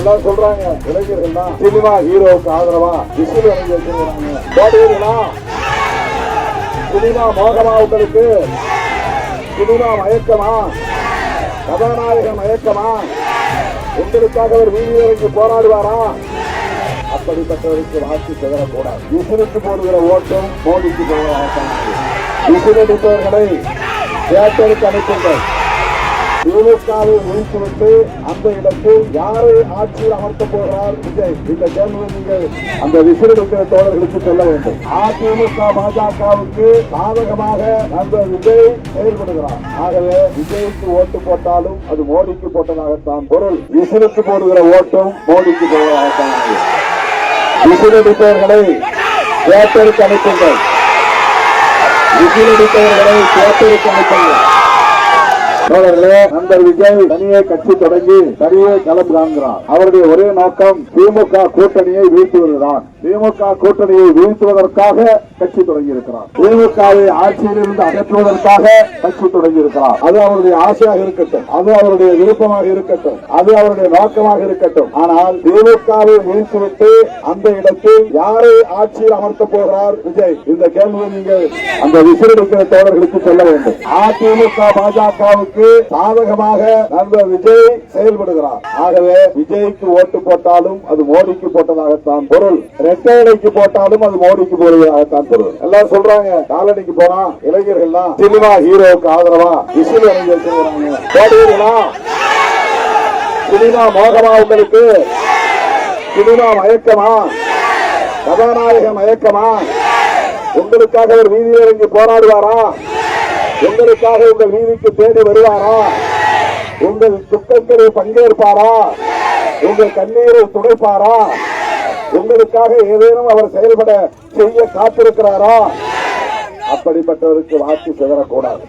எல்லாம் சொல்றாங்க இளைஞர்கள் தான் சினிமா ஹீரோவுக்கு ஆதரவா விசில் அணிஞ்சு வச்சிருக்காங்க. போடுவீங்களா? சினிமா மோகமா உங்களுக்கு? சினிமா மயக்கமா? கதாநாயகன் மயக்கமா? உங்களுக்காக ஒரு வீதியில் இறங்கி போராடுவாரா? அப்படிப்பட்டவருக்கு வாக்கு சிதறக்கூடாது. விசிலுக்கு போடுகிற ஓட்டும் மோடிக்கு போவதாக விசிலடிப்பவர்களை தியேட்டருக்கு அனுப்புங்கள். திமுகவை வீழ்த்துவிட்டு அந்த இடத்தில் யாரை ஆட்சியில் அமர்த்தப் போகிறார் விஜய்? இந்த கேள்வி நீங்கள் அந்த விசிலடிக்கிற தோழர்களுக்கு சொல்ல வேண்டும். அதிமுக பாஜகவுக்கு சாதகமாக அந்த விஜய் செயல்படுகிறார். ஆகவே விஜய்க்கு ஓட்டு போட்டாலும் அது மோடிக்கு போட்டதாகத்தான் பொருள். விசிலுக்கு போடுகிற ஓட்டும் மோடிக்கு போவதாகத்தான். விசிலடிப்பவர்களை தியேட்டருக்கு அனுப்புங்கள். விசிலடிப்பவர்களை தியேட்டருக்கு அனுப்புங்கள். நண்பர் விஜய் தனியே கட்சி தொடங்கி தனியே களம் காண்கிறார். அவருடைய ஒரே நோக்கம் திமுக கூட்டணியை வீழ்த்துவதுதான். திமுக கூட்டணியை வீழ்த்துவதற்காக கட்சி தொடங்கி இருக்கிறார். திமுகவை ஆட்சியில் இருந்து அகற்றுவதற்காக கட்சி தொடங்கி இருக்கிறார். அது அவருடைய ஆசையாக இருக்கட்டும், அது அவருடைய விருப்பமாக இருக்கட்டும், அது அவருடைய நோக்கமாக இருக்கட்டும். ஆனால் திமுகவை வீழ்த்துவிட்டு அந்த இடத்தில் யாரை ஆட்சியில் அமர்த்தப் போகிறார் விஜய்? இந்த கேள்வியை நீங்கள் அந்த விசிலடிக்கிற தோழர்களுக்கு சொல்ல வேண்டும். அதிமுக பாஜகவுக்கு சாதகமாக நண்பர் விஜய் செயல்படுகிறார். ஆகவே விஜய்க்கு ஓட்டு போட்டாலும் அது மோடிக்கு போட்டதாகத்தான் பொருள். ரெட்டையடைக்கு போட்டாலும் அது மோடிக்கு போடுவதாகத்தான் பொருள். எல்லாம் சொல்றாங்க காலனிக்கு போனா இளைஞர்கள் தான் சினிமா ஹீரோவுக்கு ஆதரவா விசில் அணிஞ்சு வச்சிருக்காங்க. போடுவீங்களா? சினிமா மோகமா உங்களுக்கு? சினிமா மயக்கமா? கதாநாயகன் மயக்கமா? உங்களுக்காக ஒரு வீதியில் இறங்கி போராடுவாரா? உங்களுக்காக உங்கள் வீதிக்கு தேடி வருவாரா? உங்கள் துக்கத்தில் பங்கேற்பாரா? உங்கள் கண்ணீரை துடைப்பாரா? உங்களுக்காக ஏதேனும் அவர் செயல்பட செய்ய காத்திருக்கிறாரா? அப்படிப்பட்டவருக்கு வாக்கு சிதறக்கூடாது.